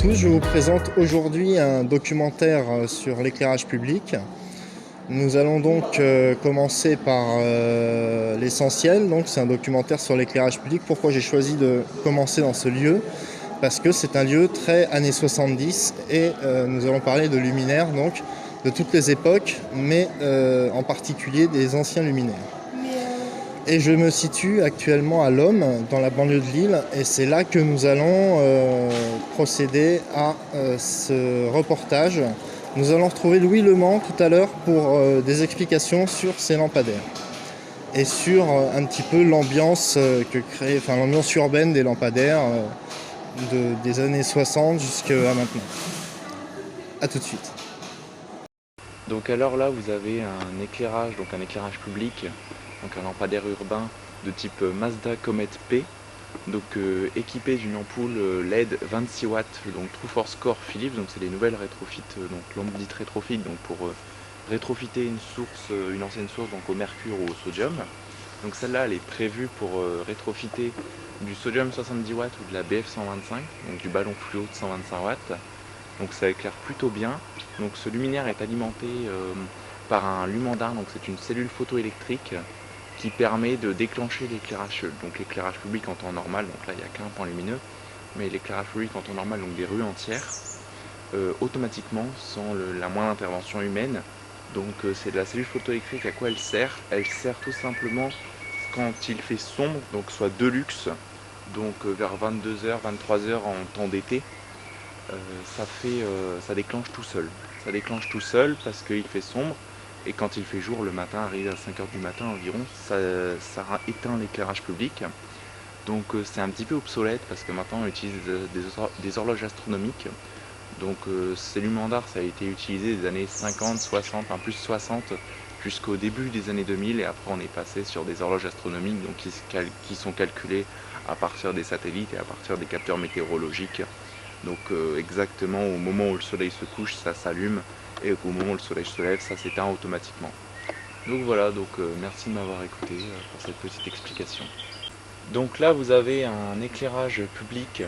tous, je vous présente aujourd'hui un documentaire sur l'éclairage public. Nous allons donc commencer par l'essentiel, donc c'est un documentaire sur l'éclairage public. Pourquoi j'ai choisi de commencer dans ce lieu? Parce que c'est un lieu très années 70 et nous allons parler de luminaires, donc de toutes les époques, mais en particulier des anciens luminaires. Et je me situe actuellement à Lomme, dans la banlieue de Lille, et c'est là que nous allons procéder à ce reportage. Nous allons retrouver Louis Lement tout à l'heure pour des explications sur ces lampadaires et sur un petit peu l'ambiance l'ambiance urbaine des lampadaires des années 60 jusqu'à maintenant. A tout de suite. Donc alors là vous avez un éclairage, donc un éclairage public, donc un lampadaire urbain de type Mazda Comet P, donc équipé d'une ampoule LED 26 watts, donc True Force Core Philips, donc c'est les nouvelles rétrofit, donc lampes dites rétrofit, donc pour rétrofiter une ancienne source donc au mercure ou au sodium. Donc celle-là elle est prévue pour rétrofiter du sodium 70 watts ou de la BF 125, donc du ballon fluo de 125 watts. Donc ça éclaire plutôt bien. Donc ce luminaire est alimenté par un lumandar, donc c'est une cellule photoélectrique qui permet de déclencher l'éclairage, donc l'éclairage public en temps normal, donc là il n'y a qu'un point lumineux, mais l'éclairage public en temps normal, donc des rues entières, automatiquement sans la moindre intervention humaine. Donc c'est de la cellule photoélectrique. À quoi elle sert? Elle sert tout simplement quand il fait sombre, donc soit de luxe, donc vers 22h, 23h en temps d'été. Ça déclenche tout seul. Ça déclenche tout seul parce qu'il fait sombre, et quand il fait jour le matin, arrivé à 5h du matin environ, ça éteint l'éclairage public. Donc c'est un petit peu obsolète parce que maintenant on utilise des horloges astronomiques. Donc ces lumandars, ça a été utilisé des années 50, 60, enfin plus 60 jusqu'au début des années 2000, et après on est passé sur des horloges astronomiques donc qui sont calculées à partir des satellites et à partir des capteurs météorologiques. Donc exactement au moment où le soleil se couche, ça s'allume, et au moment où le soleil se lève, ça s'éteint automatiquement. Donc voilà, merci de m'avoir écouté pour cette petite explication. Donc là vous avez un éclairage public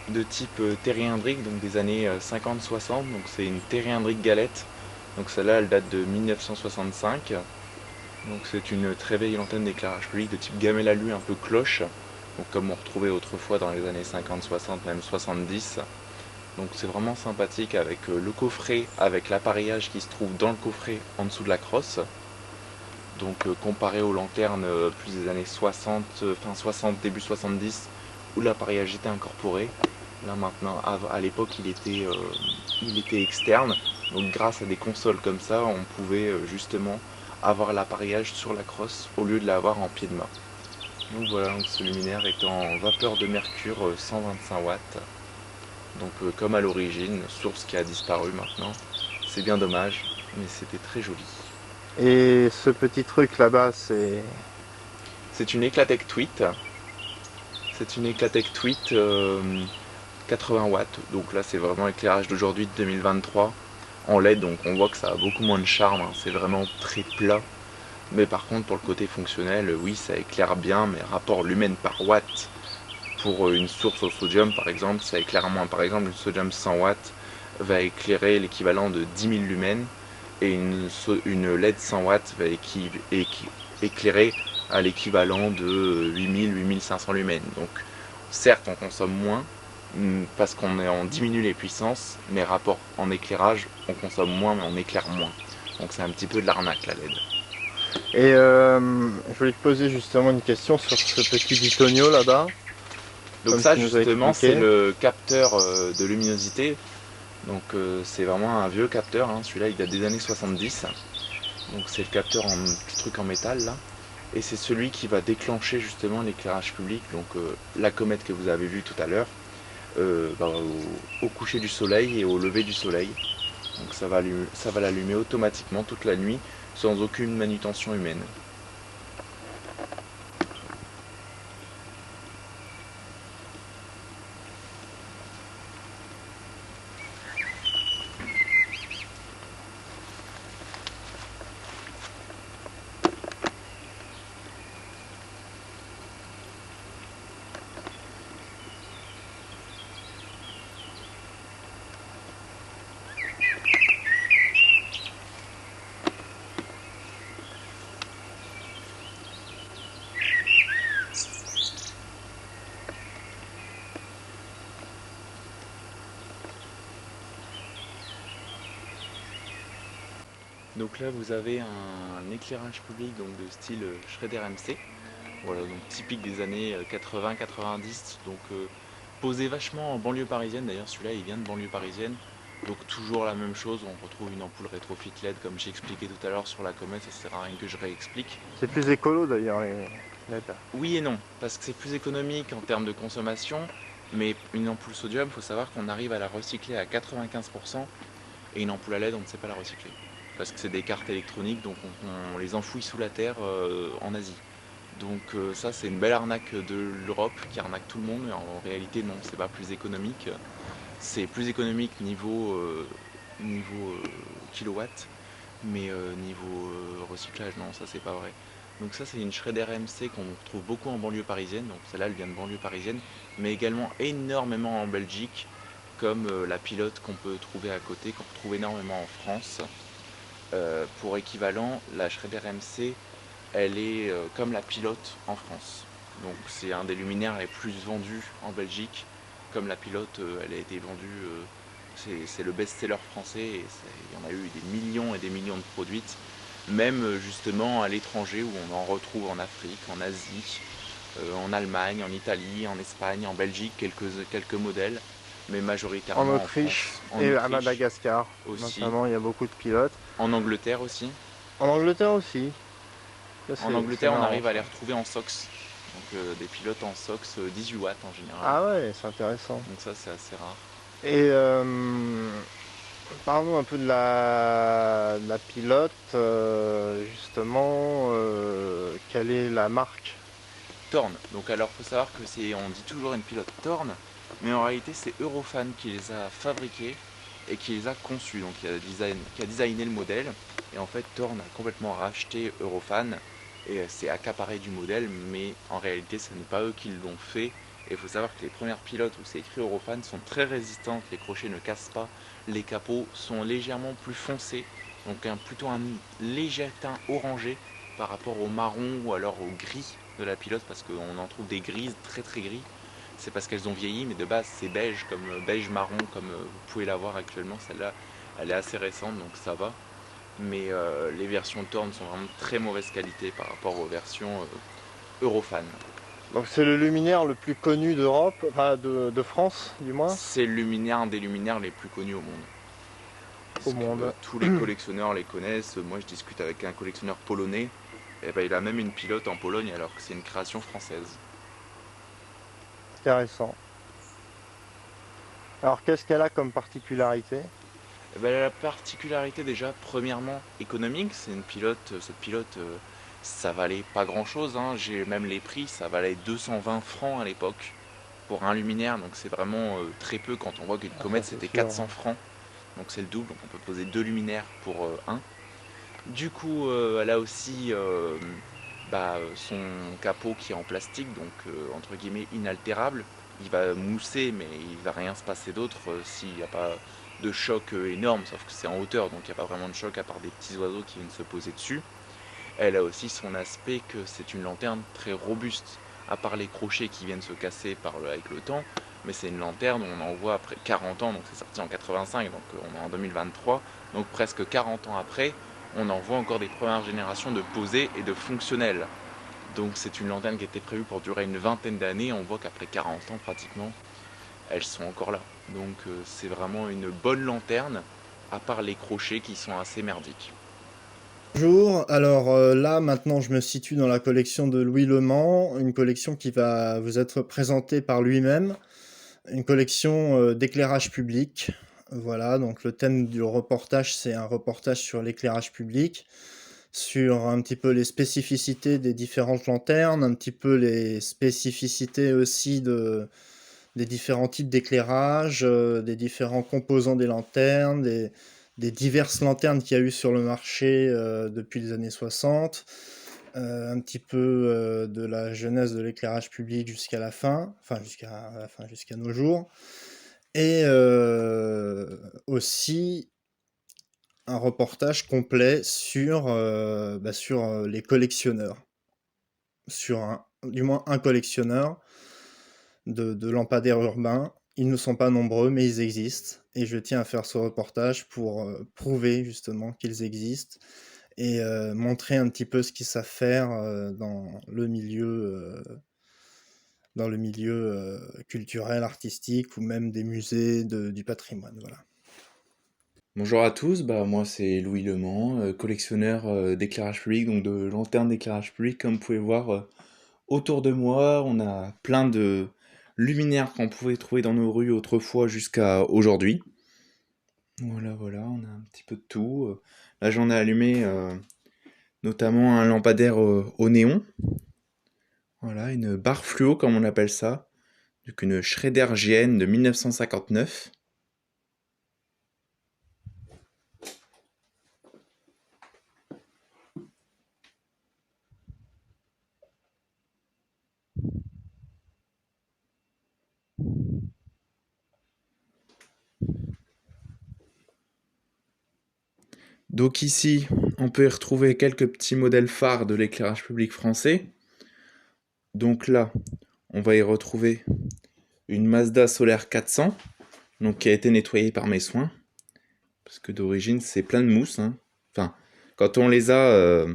de type Terry-Hendrix, donc des années 50-60, donc c'est une Terry-Hendrix galette. Donc celle-là elle date de 1965. Donc c'est une très vieille antenne d'éclairage public de type gamelle alu un peu cloche, donc comme on retrouvait autrefois dans les années 50-60, même 70. Donc c'est vraiment sympathique avec le coffret, avec l'appareillage qui se trouve dans le coffret en dessous de la crosse. Donc comparé aux lanternes plus des années 60, fin 60, début 70, où l'appareillage était incorporé. Là maintenant, à l'époque il était externe. Donc grâce à des consoles comme ça, on pouvait justement avoir l'appareillage sur la crosse au lieu de l'avoir en pied de main. Donc voilà, donc ce luminaire est en vapeur de mercure 125 watts. Donc comme à l'origine, source qui a disparu maintenant. C'est bien dommage, mais c'était très joli. Et ce petit truc là-bas, c'est... C'est une Eclatec Tweet. C'est une Eclatec Tweet 80 watts. Donc là c'est vraiment éclairage d'aujourd'hui de 2023 en LED, donc on voit que ça a beaucoup moins de charme, hein. C'est vraiment très plat. Mais par contre pour le côté fonctionnel, oui ça éclaire bien, mais rapport lumen par watt pour une source au sodium par exemple, ça éclaire moins. Par exemple une sodium 100 watts va éclairer l'équivalent de 10 000 lumens, et une LED 100 watts va éclairer à l'équivalent de 8000-8500 lumens. Donc certes on consomme moins parce qu'on diminue les puissances, mais rapport en éclairage on consomme moins mais on éclaire moins. Donc c'est un petit peu de l'arnaque la LED. Et je voulais te poser justement une question sur ce petit bitonio là-bas. Donc ça justement c'est le capteur de luminosité. Donc c'est vraiment un vieux capteur, hein. Celui-là il date des années 70. Donc c'est le capteur en petit truc en métal là. Et c'est celui qui va déclencher justement l'éclairage public, donc la comète que vous avez vue tout à l'heure, au coucher du soleil et au lever du soleil. Donc ça va l'allumer automatiquement toute la nuit sans aucune manutention humaine. Donc là, vous avez un éclairage public donc de style Schrader MC. Voilà, donc typique des années 80-90. Donc posé vachement en banlieue parisienne. D'ailleurs, celui-là, il vient de banlieue parisienne. Donc toujours la même chose. On retrouve une ampoule rétrofit LED comme j'ai expliqué tout à l'heure sur la comète. Ça sert à rien que je réexplique. C'est plus écolo d'ailleurs les LED. Oui et non, parce que c'est plus économique en termes de consommation. Mais une ampoule sodium, il faut savoir qu'on arrive à la recycler à 95%. Et une ampoule à LED, on ne sait pas la recycler. Parce que c'est des cartes électroniques, donc on les enfouit sous la terre en Asie. Donc ça, c'est une belle arnaque de l'Europe qui arnaque tout le monde. En réalité, non, c'est pas plus économique. C'est plus économique niveau kilowatt, mais niveau recyclage, non, ça c'est pas vrai. Donc ça, c'est une Schrader MC qu'on retrouve beaucoup en banlieue parisienne. Donc celle-là, elle vient de banlieue parisienne, mais également énormément en Belgique, comme la pilote qu'on peut trouver à côté, qu'on retrouve énormément en France. Pour équivalent, la Schrader MC, elle est comme la pilote en France. Donc c'est un des luminaires les plus vendus en Belgique. Comme la pilote, elle a été vendue, c'est le best-seller français et il y en a eu des millions et des millions de produites. Même justement à l'étranger où on en retrouve en Afrique, en Asie, en Allemagne, en Italie, en Espagne, en Belgique, quelques modèles, mais En majoritairement en Autriche France, en et à Autriche Madagascar, aussi, notamment, il y a beaucoup de pilotes. en Angleterre aussi. En Angleterre aussi. Ça, En c'est Angleterre, on marrant arrive à ça. les retrouver en SOX. Donc des pilotes en SOX 18 watts en général. Ah ouais, c'est intéressant. Donc ça, c'est assez rare. Et parlons un peu de la pilote, justement. Quelle est la marque? Torn. Donc alors, faut savoir que on dit toujours une pilote Torn, mais en réalité, c'est Eurofan qui les a fabriqués et qui les a conçus. Donc qui a designé le modèle. Et en fait, Torn a complètement racheté Eurofan et s'est accaparé du modèle, mais en réalité, ce n'est pas eux qui l'ont fait. Et il faut savoir que les premières pilotes où c'est écrit Eurofan sont très résistantes, les crochets ne cassent pas, les capots sont légèrement plus foncés, donc plutôt un léger teint orangé par rapport au marron ou alors au gris de la pilote, parce qu'on en trouve des grises très très gris. C'est parce qu'elles ont vieilli, mais de base c'est beige, comme beige marron, comme vous pouvez la voir actuellement. Celle-là, elle est assez récente, donc ça va. Mais les versions Torn sont vraiment de très mauvaise qualité par rapport aux versions Eurofan. Donc c'est le luminaire le plus connu d'Europe, enfin de France du moins, C'est le luminaire, un des luminaires les plus connus au monde. au Parce que monde. tous les collectionneurs les connaissent. Moi, je discute avec un collectionneur polonais. Et ben, il a même une pilote en Pologne alors que c'est une création française. Intéressant. Alors qu'est-ce qu'elle a comme particularité? Eh ben, la particularité déjà, premièrement, économique, c'est une pilote, cette pilote, ça valait pas grand-chose, hein. J'ai même les prix, ça valait 220 francs à l'époque pour un luminaire, donc c'est vraiment très peu quand on voit qu'une Ah, ça comète c'est c'était sûr. 400 francs, donc c'est le double, donc on peut poser deux luminaires pour un. Du coup, elle a aussi son capot qui est en plastique, donc entre guillemets inaltérable. Il va mousser, mais il va rien se passer d'autre s'il n'y a pas de choc énorme, sauf que c'est en hauteur, donc il n'y a pas vraiment de choc à part des petits oiseaux qui viennent se poser dessus. Elle a aussi son aspect que c'est une lanterne très robuste, à part les crochets qui viennent se casser avec le temps, mais c'est une lanterne, on en voit après 40 ans, donc c'est sorti en 85, donc on est en 2023, donc presque 40 ans après, on en voit encore des premières générations de posées et de fonctionnelles. Donc c'est une lanterne qui était prévue pour durer une vingtaine d'années, on voit qu'après 40 ans pratiquement, elles sont encore là. Donc c'est vraiment une bonne lanterne, à part les crochets qui sont assez merdiques. Bonjour, alors là maintenant je me situe dans la collection de Louis Le Mans, une collection qui va vous être présentée par lui-même, une collection d'éclairage public. Voilà, donc le thème du reportage c'est un reportage sur l'éclairage public, sur un petit peu les spécificités des différentes lanternes, un petit peu les spécificités aussi des différents types d'éclairage, des différents composants des lanternes, des diverses lanternes qu'il y a eu sur le marché depuis les années 60, un petit peu de la genèse de l'éclairage public jusqu'à la fin, enfin jusqu'à nos jours, et aussi un reportage complet sur les collectionneurs, du moins un collectionneur de lampadaires urbains Ils ne sont pas nombreux, mais ils existent. Et je tiens à faire ce reportage pour prouver justement qu'ils existent et montrer un petit peu ce qu'ils savent faire dans le milieu culturel, artistique ou même des musées du patrimoine. Voilà. Bonjour à tous, moi c'est Louis Lemans, collectionneur d'éclairage public, donc de lanternes d'éclairage public. Comme vous pouvez voir autour de moi, on a plein de luminaires qu'on pouvait trouver dans nos rues autrefois jusqu'à aujourd'hui. Voilà, on a un petit peu de tout. Là j'en ai allumé notamment un lampadaire au néon, voilà, une barre fluo comme on appelle ça, donc une Schrader GN de 1959. Donc ici, on peut y retrouver quelques petits modèles phares de l'éclairage public français. Donc là, on va y retrouver une Mazda Solaire 400, donc qui a été nettoyée par mes soins, parce que d'origine c'est plein de mousse, hein. Enfin, quand on les a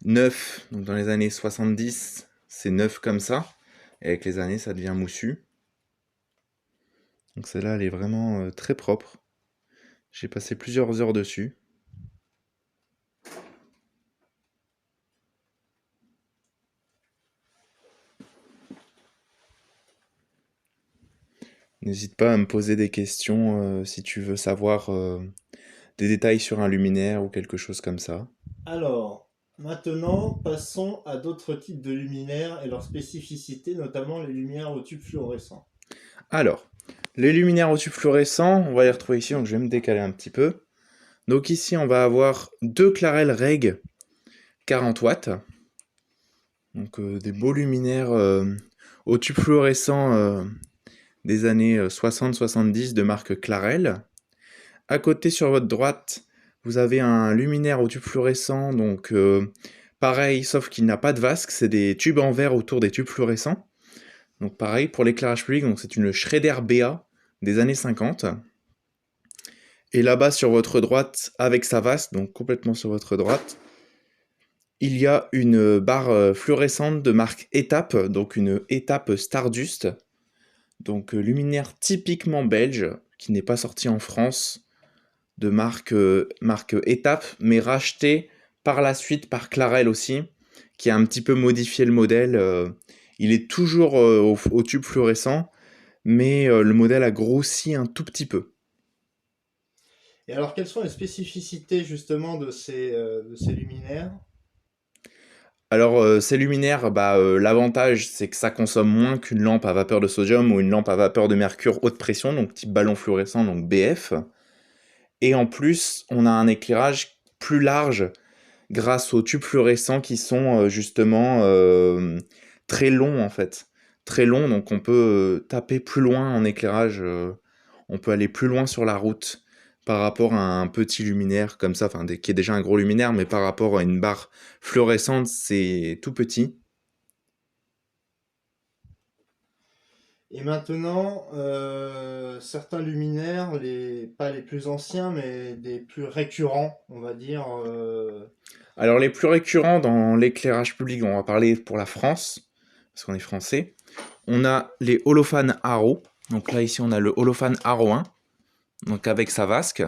neufs, donc dans les années 70, c'est neuf comme ça, et avec les années ça devient moussu. Donc celle-là, elle est vraiment très propre. J'ai passé plusieurs heures dessus. N'hésite pas à me poser des questions si tu veux savoir des détails sur un luminaire ou quelque chose comme ça. Alors, maintenant, passons à d'autres types de luminaires et leurs spécificités, notamment les lumières au tube fluorescent. Alors, les luminaires au tube fluorescent, on va les retrouver ici, donc je vais me décaler un petit peu. Donc ici, on va avoir deux Clarel Reg 40 watts. Donc des beaux luminaires au tube fluorescent des années 60-70 de marque Clarel. À côté, sur votre droite, vous avez un luminaire au tube fluorescent, donc pareil, sauf qu'il n'a pas de vasque, c'est des tubes en verre autour des tubes fluorescents. Donc pareil, pour l'éclairage public, donc c'est une Schrader BA des années 50. Et là-bas, sur votre droite, avec sa vasque, donc complètement sur votre droite, il y a une barre fluorescente de marque Étape, donc une Étape Stardust, donc luminaire typiquement belge, qui n'est pas sorti en France, de marque Étape, mais racheté par la suite par Clarel aussi, qui a un petit peu modifié le modèle. Il est toujours au tube fluorescent, mais le modèle a grossi un tout petit peu. Et alors, quelles sont les spécificités justement de ces luminaires? Alors, ces luminaires, l'avantage, c'est que ça consomme moins qu'une lampe à vapeur de sodium ou une lampe à vapeur de mercure haute pression, donc type ballon fluorescent, donc BF. Et en plus, on a un éclairage plus large grâce aux tubes fluorescents qui sont justement très longs en fait. Très longs, donc on peut taper plus loin en éclairage, on peut aller plus loin sur la route par rapport à un petit luminaire comme ça, enfin qui est déjà un gros luminaire, mais par rapport à une barre fluorescente, c'est tout petit. Et maintenant, certains luminaires, pas les plus anciens, mais des plus récurrents, on va dire. Alors les plus récurrents dans l'éclairage public, on va parler pour la France, parce qu'on est français. On a les Holophane Haro. Donc là ici on a le Holophane Haro 1, donc avec sa vasque.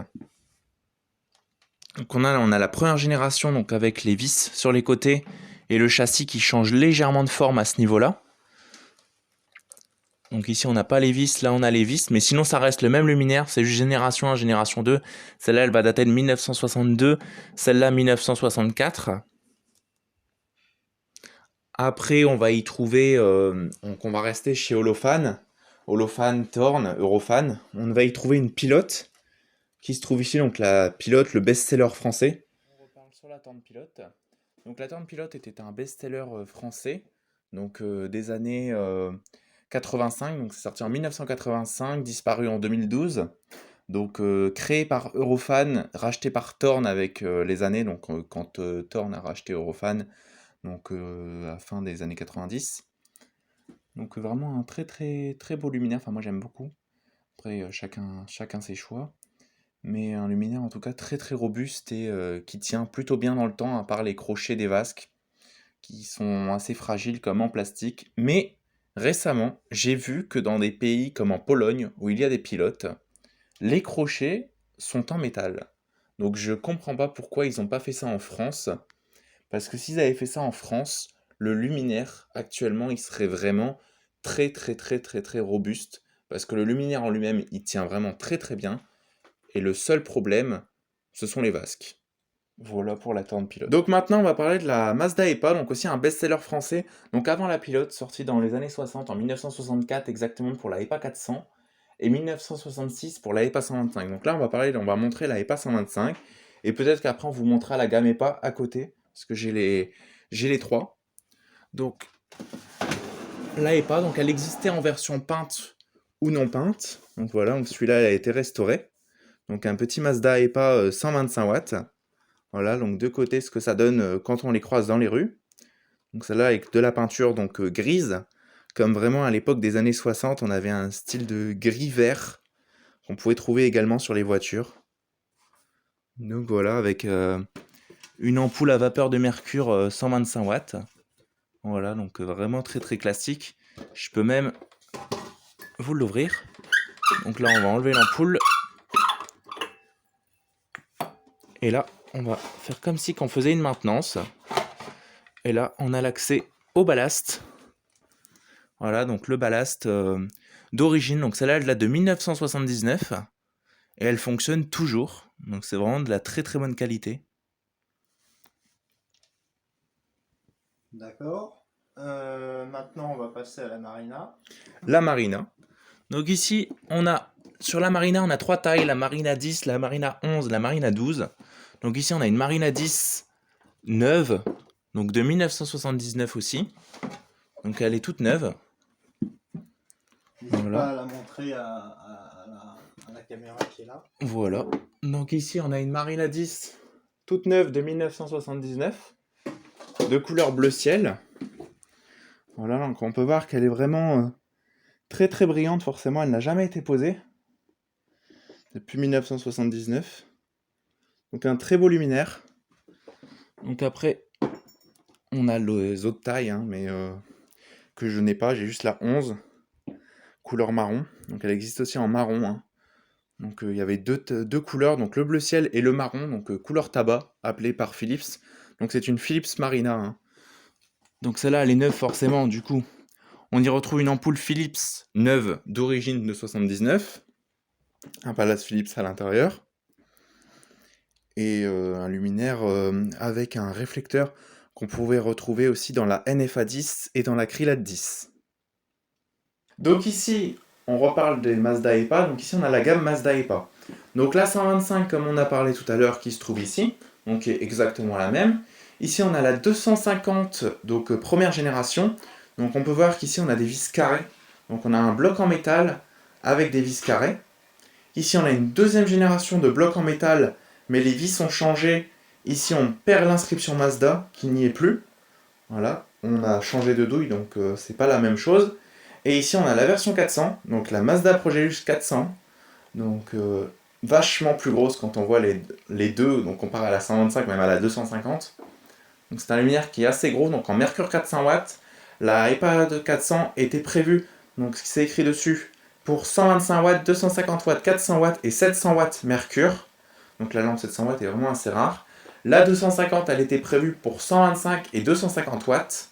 Donc on a la première génération, donc avec les vis sur les côtés et le châssis qui change légèrement de forme à ce niveau-là. Donc ici on n'a pas les vis, là on a les vis, mais sinon ça reste le même luminaire, c'est juste génération 1, génération 2. Celle-là elle va dater de 1962, celle-là 1964. Après on va y trouver, donc on va rester chez Holophane, Holophane, Thorn, Eurofan. On va y trouver une pilote qui se trouve ici, donc la pilote, le best-seller français. On reparle sur la Thorn Pilote. Donc la Thorn Pilote était un best-seller français, donc des années 85, donc c'est sorti en 1985, disparu en 2012. Donc créé par Eurofan, racheté par Thorn avec les années, donc quand Thorn a racheté Eurofan, donc à la fin des années 90. Donc vraiment un très très très beau luminaire, enfin moi j'aime beaucoup. Après, chacun ses choix. Mais un luminaire en tout cas très très robuste et qui tient plutôt bien dans le temps, à part les crochets des vasques, qui sont assez fragiles comme en plastique. Mais récemment, j'ai vu que dans des pays comme en Pologne, où il y a des pilotes, les crochets sont en métal. Donc je comprends pas pourquoi ils n'ont pas fait ça en France. Parce que s'ils avaient fait ça en France, le luminaire, actuellement, il serait vraiment très très très très très robuste. Parce que le luminaire en lui-même, il tient vraiment très très bien. Et le seul problème, ce sont les vasques. Voilà pour la Torn Pilote. Donc maintenant, on va parler de la Mazda EPA, donc aussi un best-seller français. Donc avant la Pilote, sortie dans les années 60, en 1964 exactement pour la EPA 400, et 1966 pour la EPA 125. Donc là, on va montrer la EPA 125, et peut-être qu'après, on vous montrera la gamme EPA à côté, parce que j'ai les trois. Donc, la EPA, donc elle existait en version peinte ou non peinte. Donc voilà, donc celui-là a été restauré. Donc un petit Mazda EPA 125 watts. Voilà, donc de côté ce que ça donne quand on les croise dans les rues. Donc celle-là avec de la peinture donc grise, comme vraiment à l'époque des années 60, on avait un style de gris-vert qu'on pouvait trouver également sur les voitures. Donc voilà, avec une ampoule à vapeur de mercure 125 watts. Voilà, donc vraiment très très classique. Je peux même vous l'ouvrir. Donc là, on va enlever l'ampoule. Et là, on va faire comme si qu'on faisait une maintenance. Et là, on a l'accès au ballast. Voilà, donc le ballast d'origine. Donc celle-là, elle date de 1979. Et elle fonctionne toujours. Donc c'est vraiment de la très très bonne qualité. D'accord. Maintenant, on va passer à la Marina. La Marina. Donc ici, sur la Marina, on a trois tailles. La Marina 10, la Marina 11, la Marina 12. Donc ici, on a une Marina 10 neuve. Donc de 1979 aussi. Donc elle est toute neuve. N'hésite Voilà. pas à la montrer à la caméra qui est là. Voilà. Donc ici, on a une Marina 10 toute neuve de 1979, de couleur bleu ciel. Voilà, donc on peut voir qu'elle est vraiment très très brillante, forcément, elle n'a jamais été posée depuis 1979. Donc un très beau luminaire. Donc après, on a les autres tailles, hein, mais que je n'ai pas, j'ai juste la 11, couleur marron. Donc elle existe aussi en marron, hein. Donc il y avait deux couleurs, donc le bleu ciel et le marron, donc couleur tabac, appelée par Philips. Donc c'est une Philips Marina, hein. Donc celle-là, elle est neuve forcément, du coup. On y retrouve une ampoule Philips neuve d'origine de 79, un palace Philips à l'intérieur, et un luminaire avec un réflecteur qu'on pouvait retrouver aussi dans la NFA 10 et dans la Krylate 10. Donc ici, on reparle des Mazda EPA. Donc ici, on a la gamme Mazda EPA. Donc la 125, comme on a parlé tout à l'heure, qui se trouve ici, donc qui est exactement la même. Ici, on a la 250, donc première génération. Donc on peut voir qu'ici, on a des vis carrées. Donc on a un bloc en métal avec des vis carrées. Ici, on a une deuxième génération de blocs en métal, mais les vis ont changé. Ici, on perd l'inscription Mazda, qui n'y est plus. Voilà, on a changé de douille, donc c'est pas la même chose. Et ici, on a la version 400, donc la Mazda Progelus 400. Donc vachement plus grosse quand on voit les deux, donc comparé à la 125, même à la 250. Donc c'est un luminaire qui est assez gros, donc en mercure 400 watts. La EPA de 400 était prévue, donc ce qui s'est écrit dessus, pour 125 watts, 250 watts, 400 watts et 700 watts mercure. Donc la lampe 700 watts est vraiment assez rare. La 250, elle était prévue pour 125 et 250 watts.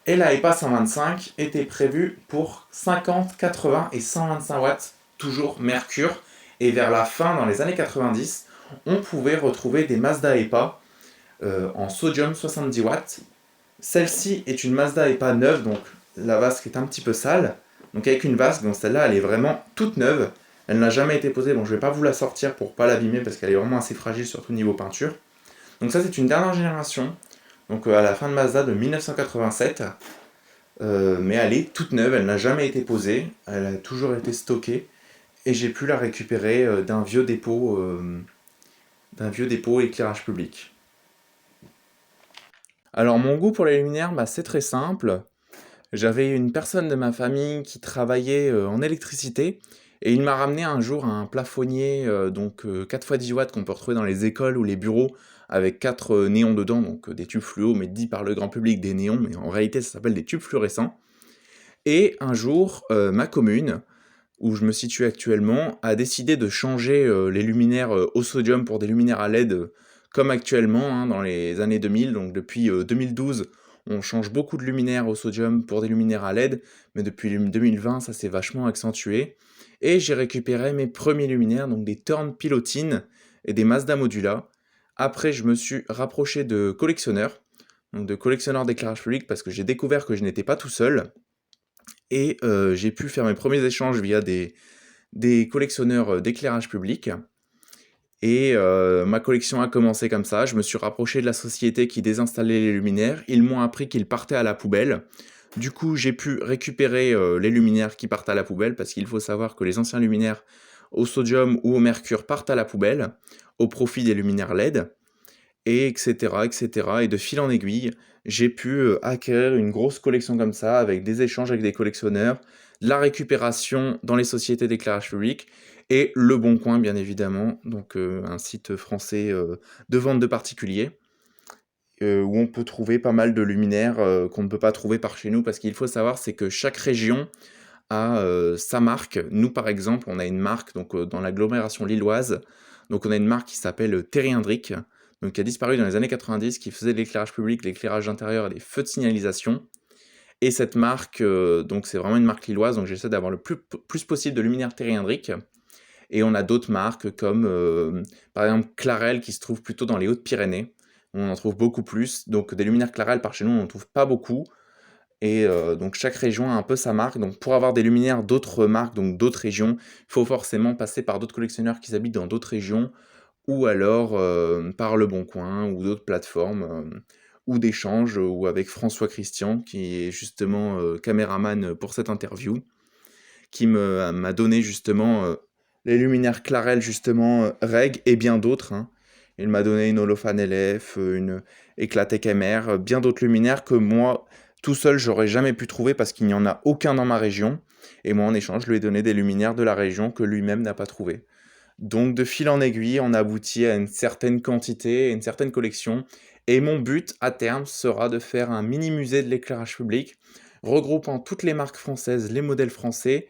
Et la EPA 125 était prévue pour 50, 80 et 125 watts, toujours mercure. Et vers la fin, dans les années 90, on pouvait retrouver des Mazda EPA en sodium 70 watts. Celle-ci est une Mazda EPA neuve, donc la vasque est un petit peu sale. Donc avec une vasque, donc celle-là, elle est vraiment toute neuve. Elle n'a jamais été posée, bon je ne vais pas vous la sortir pour ne pas l'abîmer parce qu'elle est vraiment assez fragile, surtout niveau peinture. Donc ça c'est une dernière génération, donc à la fin de Mazda de 1987. Mais elle est toute neuve, elle n'a jamais été posée, elle a toujours été stockée. Et j'ai pu la récupérer d'un vieux dépôt éclairage public. Alors mon goût pour les luminaires, c'est très simple. J'avais une personne de ma famille qui travaillait en électricité Et il m'a ramené un jour un plafonnier, 4 x 10 watts qu'on peut retrouver dans les écoles ou les bureaux avec 4 néons dedans, donc des tubes fluo, mais dit par le grand public des néons, mais en réalité ça s'appelle des tubes fluorescents. Et un jour, ma commune, où je me situe actuellement, a décidé de changer les luminaires au sodium pour des luminaires à LED comme actuellement hein, dans les années 2000. Donc depuis 2012, on change beaucoup de luminaires au sodium pour des luminaires à LED, mais depuis 2020, ça s'est vachement accentué. Et j'ai récupéré mes premiers luminaires, donc des Thorn Pilotine et des Mazda Modula. Après, je me suis rapproché de collectionneurs, donc de collectionneurs d'éclairage public, parce que j'ai découvert que je n'étais pas tout seul. Et j'ai pu faire mes premiers échanges via des collectionneurs d'éclairage public. Et ma collection a commencé comme ça. Je me suis rapproché de la société qui désinstallait les luminaires. Ils m'ont appris qu'ils partaient à la poubelle. Du coup, j'ai pu récupérer les luminaires qui partent à la poubelle, parce qu'il faut savoir que les anciens luminaires au sodium ou au mercure partent à la poubelle, au profit des luminaires LED, et etc., etc. Et de fil en aiguille, j'ai pu acquérir une grosse collection comme ça, avec des échanges avec des collectionneurs, de la récupération dans les sociétés d'éclairage public, et Le Bon Coin, bien évidemment, donc un site français de vente de particuliers, où on peut trouver pas mal de luminaires qu'on ne peut pas trouver par chez nous, parce qu'il faut savoir, c'est que chaque région a sa marque. Nous, par exemple, on a une marque donc, dans l'agglomération lilloise, donc on a une marque qui s'appelle Terry Hendrick, donc qui a disparu dans les années 90, qui faisait de l'éclairage public, l'éclairage d'intérieur et des feux de signalisation. Et cette marque, donc c'est vraiment une marque lilloise, donc j'essaie d'avoir le plus possible de luminaires Terry Hendrick. Et on a d'autres marques comme par exemple Clarel qui se trouve plutôt dans les Hautes-Pyrénées. On en trouve beaucoup plus. Donc des luminaires Clarel par chez nous on n'en trouve pas beaucoup. Et donc chaque région a un peu sa marque. Donc pour avoir des luminaires d'autres marques, donc d'autres régions, il faut forcément passer par d'autres collectionneurs qui habitent dans d'autres régions, ou alors par Le Bon Coin ou d'autres plateformes, ou d'échanges, ou avec François Christian, qui est justement caméraman pour cette interview, qui m'a donné justement les luminaires Clarel justement Reg et bien d'autres. Hein. Il m'a donné une Holophane LF, une Eclatec MR, bien d'autres luminaires que moi, tout seul, j'aurais jamais pu trouver parce qu'il n'y en a aucun dans ma région. Et moi, en échange, je lui ai donné des luminaires de la région que lui-même n'a pas trouvé. Donc, de fil en aiguille, on a abouti à une certaine quantité, une certaine collection. Et mon but, à terme, sera de faire un mini-musée de l'éclairage public, regroupant toutes les marques françaises, les modèles français,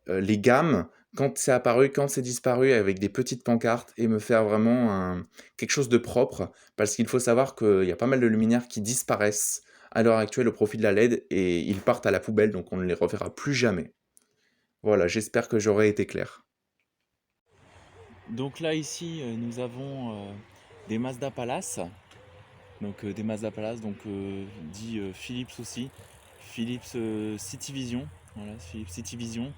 les gammes, quand c'est apparu, quand c'est disparu, avec des petites pancartes, et me faire vraiment quelque chose de propre, parce qu'il faut savoir qu'il y a pas mal de luminaires qui disparaissent à l'heure actuelle au profit de la LED, et ils partent à la poubelle, donc on ne les reverra plus jamais. Voilà, j'espère que j'aurai été clair. Donc là ici nous avons des Mazda Palace, donc des Mazda Palace, donc dit Philips aussi, Philips City Vision, voilà, Philips City Vision.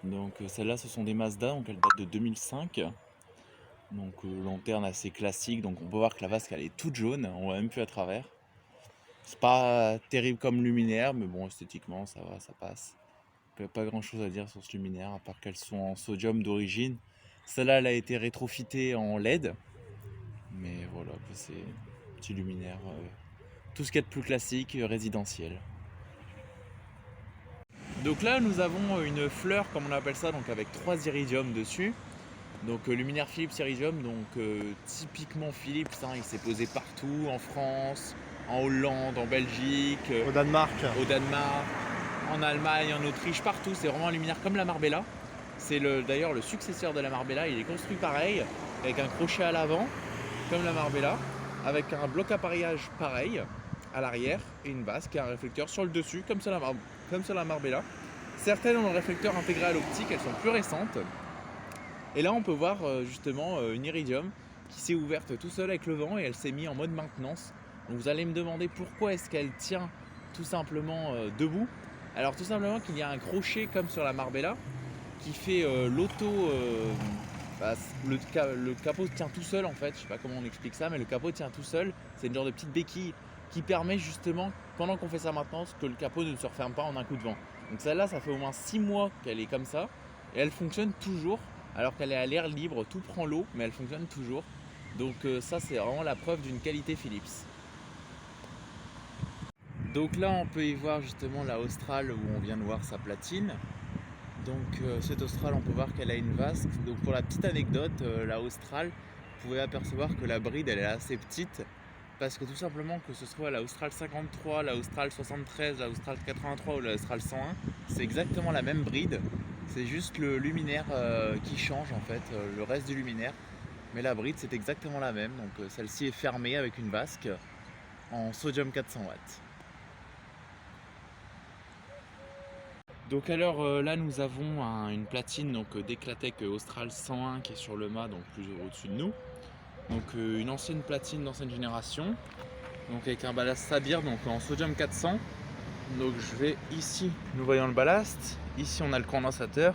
Donc celles-là ce sont des Mazda, donc elles datent de 2005. Donc lanterne assez classique, donc on peut voir que la vasque elle est toute jaune, on voit même plus à travers. C'est pas terrible comme luminaire, mais bon esthétiquement ça va, ça passe. Il n'y a pas grand chose à dire sur ce luminaire, à part qu'elles sont en sodium d'origine. Celle-là elle a été rétrofitée en LED. Mais voilà, c'est un petit luminaire, tout ce qu'il y a de plus classique, résidentiel. Donc là nous avons une fleur comme on appelle ça, donc avec 3 iridiums dessus. Donc luminaire Philips iridium, donc typiquement Philips, hein, il s'est posé partout, en France, en Hollande, en Belgique, Au Danemark. En Allemagne, en Autriche, partout. C'est vraiment un luminaire comme la Marbella. C'est d'ailleurs le successeur de la Marbella, il est construit pareil, avec un crochet à l'avant, comme la Marbella, avec un bloc appareillage pareil à l'arrière et une vasque et un réflecteur sur le dessus, comme sur la Marbella. Certaines ont un réflecteur intégré à l'optique, elles sont plus récentes. Et là on peut voir justement une iridium qui s'est ouverte tout seul avec le vent et elle s'est mise en mode maintenance. Donc vous allez me demander pourquoi est-ce qu'elle tient tout simplement debout. Alors tout simplement qu'il y a un crochet comme sur la Marbella qui fait le capot tient tout seul en fait, je sais pas comment on explique ça, mais le capot tient tout seul. C'est une genre de petite béquille qui permet justement, pendant qu'on fait sa maintenance, que le capot ne se referme pas en un coup de vent. Donc celle-là, ça fait au moins 6 mois qu'elle est comme ça et elle fonctionne toujours, alors qu'elle est à l'air libre, tout prend l'eau, mais elle fonctionne toujours. Donc ça, c'est vraiment la preuve d'une qualité Philips. Donc là, on peut y voir justement la Austral où on vient de voir sa platine. Donc cette Austral, on peut voir qu'elle a une vasque. Donc pour la petite anecdote, la Austral, vous pouvez apercevoir que la bride elle est assez petite parce que tout simplement que ce soit la Austral 53, la Austral 73, la Austral 83 ou la Austral 101, c'est exactement la même bride. C'est juste le luminaire qui change en fait, le reste du luminaire. Mais la bride c'est exactement la même. Donc celle-ci est fermée avec une vasque en sodium 400 watts. Donc alors là nous avons une platine d'Eclatec Austral 101 qui est sur le mât, donc plus au-dessus de nous. Donc une ancienne platine d'ancienne génération, donc avec un ballast Sabir donc en sodium 400. Donc je vais ici, nous voyons le ballast, ici on a le condensateur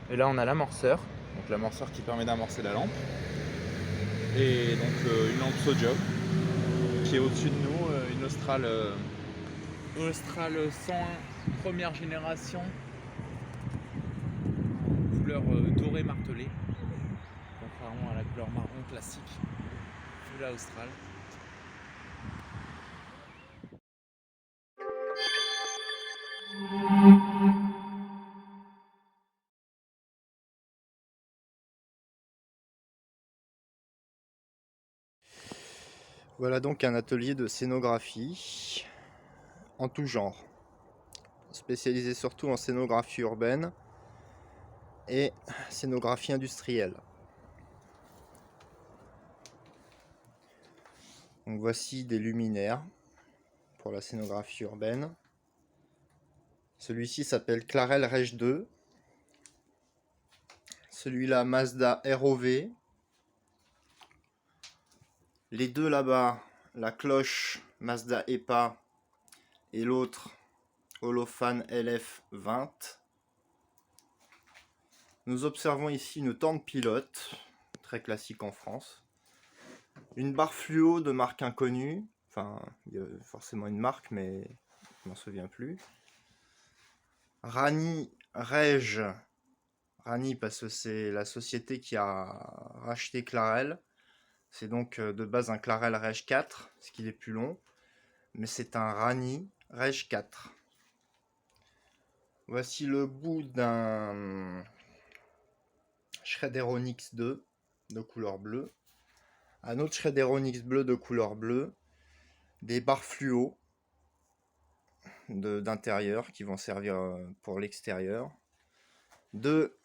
et là on a l'amorceur, donc l'amorceur qui permet d'amorcer la lampe. Et donc une lampe sodium qui est au-dessus de nous, une Austral 101 première génération, couleur dorée martelée, contrairement à la couleur marron classique de la Austral. Voilà donc un atelier de scénographie en tout genre, spécialisé surtout en scénographie urbaine et scénographie industrielle. Donc voici des luminaires pour la scénographie urbaine. Celui-ci s'appelle Clarel Reg 2. Celui-là Mazda ROV. Les deux là-bas, la cloche Mazda EPA et l'autre Holophane LF20. Nous observons ici une tente pilote, très classique en France. Une barre fluo de marque inconnue, enfin il y a forcément une marque mais je m'en souviens plus. Rani Reg, Rani parce que c'est la société qui a racheté Clarel. C'est donc de base un Clarel Reg 4, ce qui est plus long, mais c'est un Rani Reg 4. Voici le bout d'un Schrader Onyx 2 de couleur bleue. Un autre Schrader Onyx bleu de couleur bleue. Des barres fluo d'intérieur qui vont servir pour l'extérieur. Deux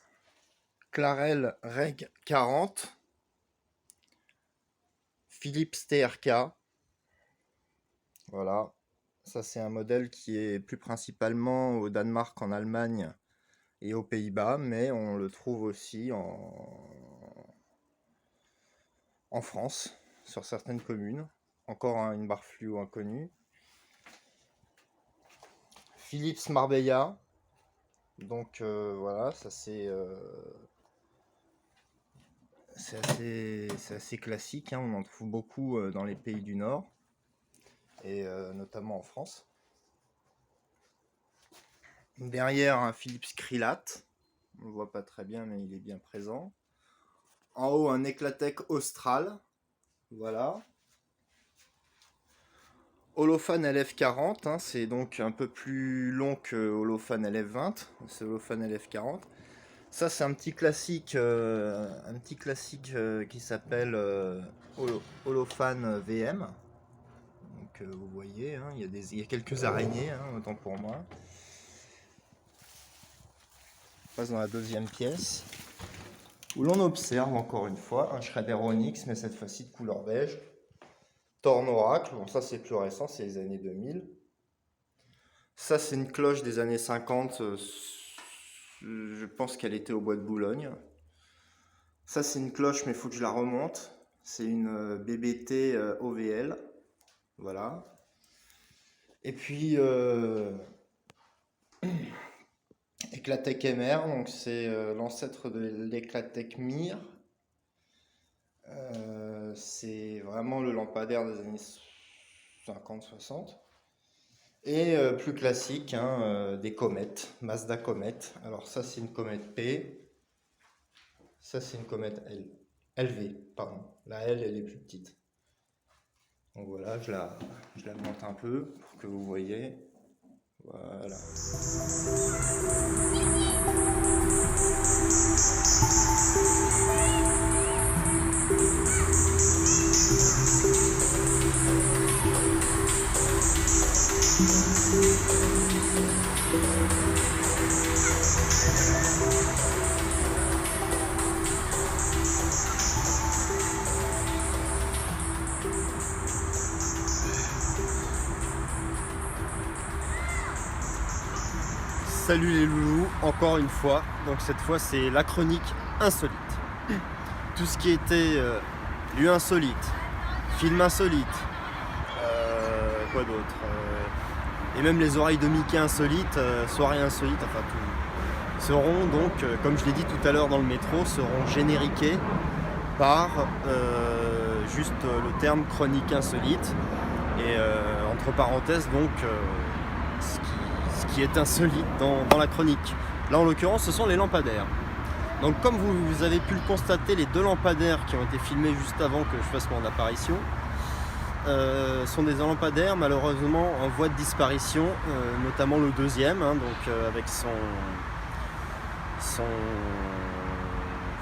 Clarel Reg 40. Philips TRK. Voilà. Ça c'est un modèle qui est plus principalement au Danemark, en Allemagne et aux Pays-Bas, mais on le trouve aussi en France, sur certaines communes. Encore une barre fluo inconnue. Philips Marbella. Donc voilà, ça c'est assez classique, hein. On en trouve beaucoup dans les pays du Nord, et notamment en France. Derrière, un Philips Krilat. On le voit pas très bien, mais il est bien présent. En haut, un Eclatec Austral. Voilà. Holophane LF40, hein, c'est donc un peu plus long que Holophane LF20. C'est Holophane LF40. Ça, c'est un petit classique qui s'appelle Holophane VM. Donc, vous voyez, hein, il y a quelques araignées, hein, autant pour moi. On passe dans la deuxième pièce, où l'on observe encore une fois un Schrader Onyx, mais cette fois-ci de couleur beige. Thorn Oracle, bon ça c'est plus récent, c'est les années 2000. Ça c'est une cloche des années 50, je pense qu'elle était au bois de Boulogne. Ça c'est une cloche mais il faut que je la remonte. C'est une BBT OVL, voilà. Et puis Eclatec MR, donc c'est l'ancêtre de l'Eclatec Mir. C'est vraiment le lampadaire des années 50-60. Et plus classique, hein, des comètes, Mazda Comet. Alors ça c'est une comète P, ça c'est une comète LV, pardon. La L elle est plus petite. Donc voilà, je la monte un peu pour que vous voyez. Voilà. Salut les loulous, encore une fois. Donc cette fois c'est la chronique insolite. Tout ce qui était lieu insolite, film insolite, quoi d'autre, et même les oreilles de Mickey insolites, soirées insolites, enfin tout, seront donc, comme je l'ai dit tout à l'heure dans le métro, seront génériqués par juste le terme chronique insolite. Et entre parenthèses donc ce qui est insolite dans la chronique. Là en l'occurrence ce sont les lampadaires. Donc comme vous avez pu le constater, les 2 lampadaires qui ont été filmés juste avant que je fasse mon apparition sont des lampadaires malheureusement en voie de disparition, notamment le deuxième, hein, donc avec son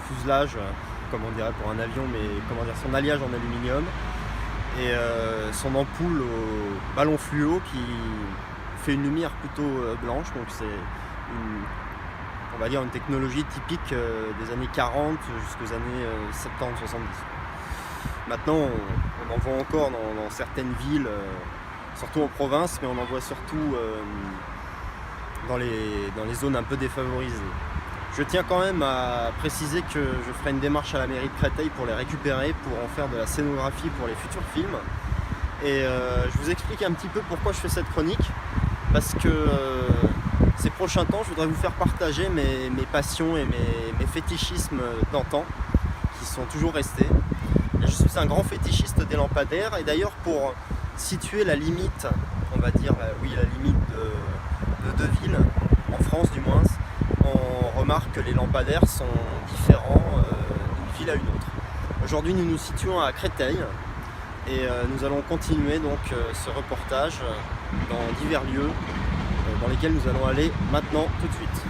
fuselage, comme on dirait pour un avion, mais comment dire, son alliage en aluminium et son ampoule au ballon fluo qui fait une lumière plutôt blanche, donc c'est on va dire une technologie typique des années 40 jusqu'aux années 70-70. Maintenant on en voit encore dans certaines villes, surtout en province, mais on en voit surtout dans les zones un peu défavorisées. Je tiens quand même à préciser que je ferai une démarche à la mairie de Créteil pour les récupérer, pour en faire de la scénographie pour les futurs films. Et je vous explique un petit peu pourquoi je fais cette chronique, parce que ces prochains temps, je voudrais vous faire partager mes passions et mes fétichismes d'antan, qui sont toujours restés. Et je suis un grand fétichiste des lampadaires, et d'ailleurs pour situer la limite, on va dire, la limite de 2 villes, en France du moins, on remarque que les lampadaires sont différents d'une ville à une autre. Aujourd'hui nous nous situons à Créteil et nous allons continuer donc ce reportage dans divers lieux dans lesquels nous allons aller maintenant tout de suite.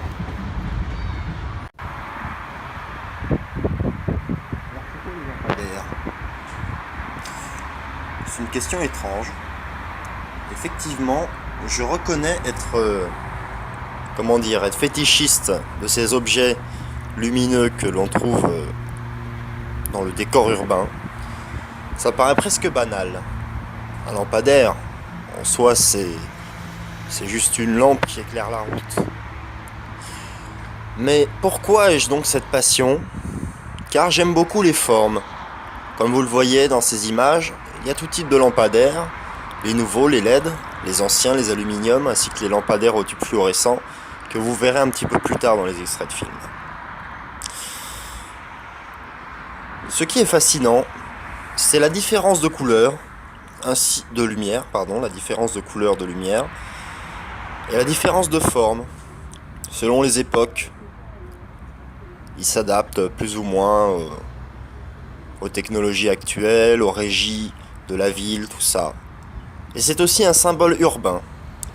C'est une question étrange. Effectivement, je reconnais être être fétichiste de ces objets lumineux que l'on trouve dans le décor urbain. Ça paraît presque banal. Un lampadaire, en soi, c'est juste une lampe qui éclaire la route. Mais pourquoi ai-je donc cette passion ? Car j'aime beaucoup les formes. Comme vous le voyez dans ces images, il y a tout type de lampadaires, les nouveaux, les LED, les anciens, les aluminiums, ainsi que les lampadaires au tube fluorescent, que vous verrez un petit peu plus tard dans les extraits de films. Ce qui est fascinant, c'est la différence de couleur, ainsi de lumière, la différence de couleur de lumière, et la différence de forme, selon les époques. Ils s'adaptent plus ou moins aux technologies actuelles, aux régies de la ville, tout ça. Et c'est aussi un symbole urbain.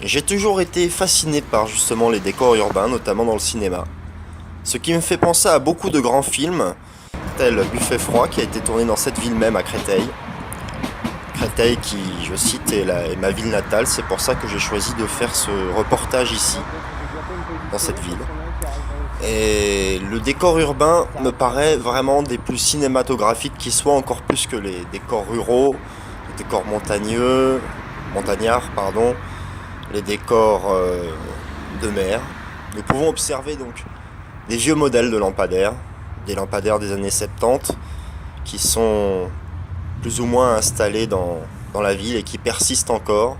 Et j'ai toujours été fasciné par justement les décors urbains, notamment dans le cinéma. Ce qui me fait penser à beaucoup de grands films, tel Buffet froid, qui a été tourné dans cette ville même à Créteil. Créteil qui, je cite, est ma ville natale, c'est pour ça que j'ai choisi de faire ce reportage ici, dans cette ville. Et le décor urbain me paraît vraiment des plus cinématographiques qui soient, encore plus que les décors ruraux, les décors montagnards, les décors de mer. Nous pouvons observer donc des vieux modèles de lampadaires, des lampadaires des années 70 qui sont plus ou moins installés dans la ville et qui persistent encore,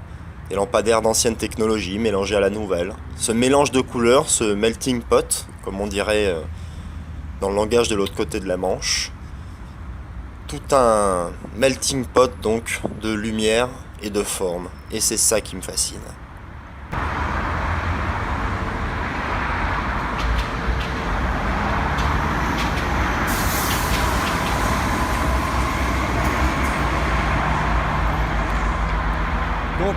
des lampadaires d'ancienne technologie mélangés à la nouvelle. Ce mélange de couleurs, ce melting pot, comme on dirait dans le langage de l'autre côté de la Manche, tout un melting pot donc de lumière et de forme, et c'est ça qui me fascine. Donc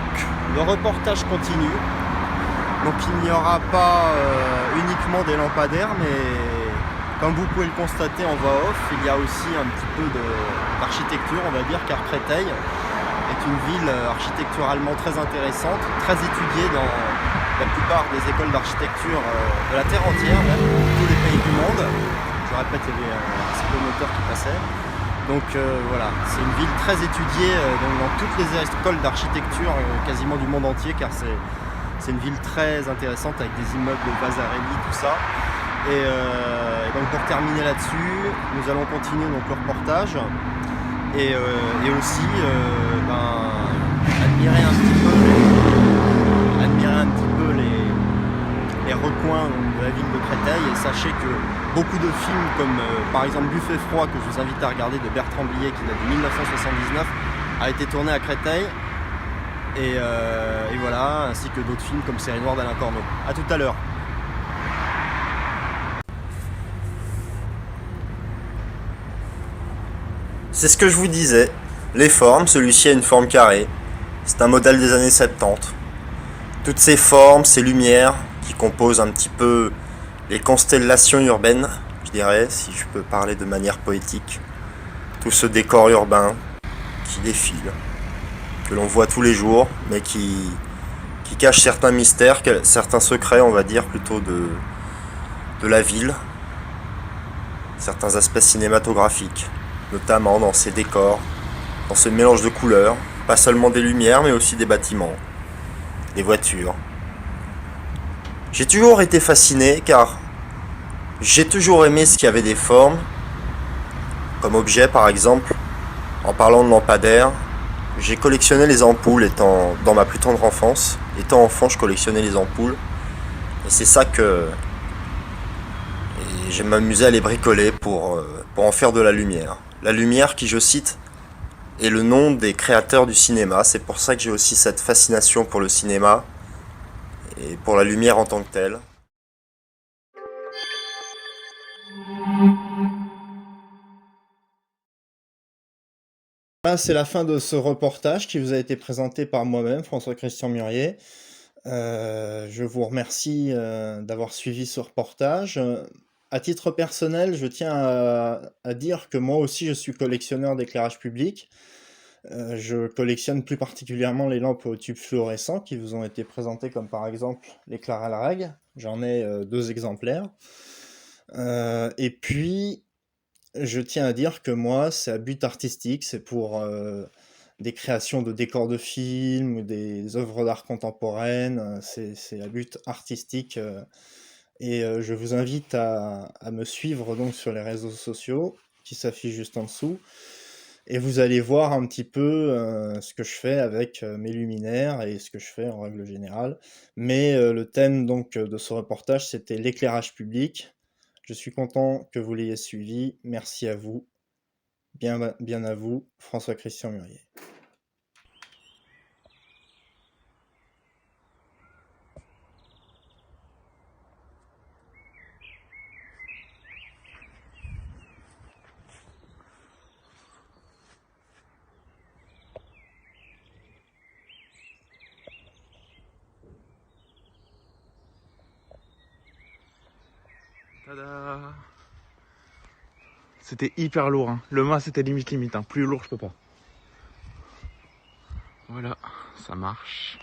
le reportage continue. Donc il n'y aura pas uniquement des lampadaires, mais comme vous pouvez le constater en voix off, il y a aussi un petit peu d'architecture, on va dire, car Créteil est une ville architecturalement très intéressante, très étudiée dans la plupart des écoles d'architecture de la Terre entière, même tous les pays du monde. Je répète, il y avait un cyclomoteur qui passait. Donc voilà, c'est une ville très étudiée dans toutes les écoles d'architecture quasiment du monde entier, car c'est C'est une ville très intéressante avec des immeubles de Vasarely, tout ça. Et donc pour terminer là-dessus, nous allons continuer donc le reportage et aussi admirer un petit peu les recoins de la ville de Créteil. Et sachez que beaucoup de films comme par exemple Buffet froid, que je vous invite à regarder, de Bertrand Blier, qui date de 1979, a été tourné à Créteil. Et voilà, ainsi que d'autres films comme Série Noire d'Alain Corneau. A tout à l'heure. C'est ce que je vous disais. Les formes, celui-ci a une forme carrée. C'est un modèle des années 70. Toutes ces formes, ces lumières qui composent un petit peu les constellations urbaines, je dirais, si je peux parler de manière poétique. Tout ce décor urbain qui défile, que l'on voit tous les jours, mais qui cache certains mystères, certains secrets, on va dire, plutôt de la ville, certains aspects cinématographiques, notamment dans ces décors, dans ce mélange de couleurs, pas seulement des lumières, mais aussi des bâtiments, des voitures. J'ai toujours été fasciné, car j'ai toujours aimé ce qui avait des formes, comme objet par exemple. En parlant de lampadaires, j'ai collectionné les ampoules dans ma plus tendre enfance. Étant enfant, je collectionnais les ampoules. Et c'est ça que je m'amusais à les bricoler pour en faire de la lumière. La lumière qui, je cite, est le nom des créateurs du cinéma. C'est pour ça que j'ai aussi cette fascination pour le cinéma et pour la lumière en tant que telle. C'est la fin de ce reportage qui vous a été présenté par moi-même, François-Christian Murier. Je vous remercie d'avoir suivi ce reportage. À titre personnel, je tiens à dire que moi aussi je suis collectionneur d'éclairage public. Je collectionne plus particulièrement les lampes au tube fluorescent qui vous ont été présentées, comme par exemple les Clarel Reg. J'en ai 2 exemplaires. Et puis, je tiens à dire que moi, c'est à but artistique, c'est pour des créations de décors de films ou des œuvres d'art contemporaines, c'est à but artistique. Et je vous invite à me suivre donc sur les réseaux sociaux qui s'affichent juste en dessous. Et vous allez voir un petit peu ce que je fais avec mes luminaires et ce que je fais en règle générale. Mais le thème donc de ce reportage, c'était l'éclairage public. Je suis content que vous l'ayez suivi. Merci à vous. Bien à vous, François-Christian Murier. Tada! C'était hyper lourd, hein. Le mât c'était limite, hein. Plus lourd je peux pas. Voilà, ça marche.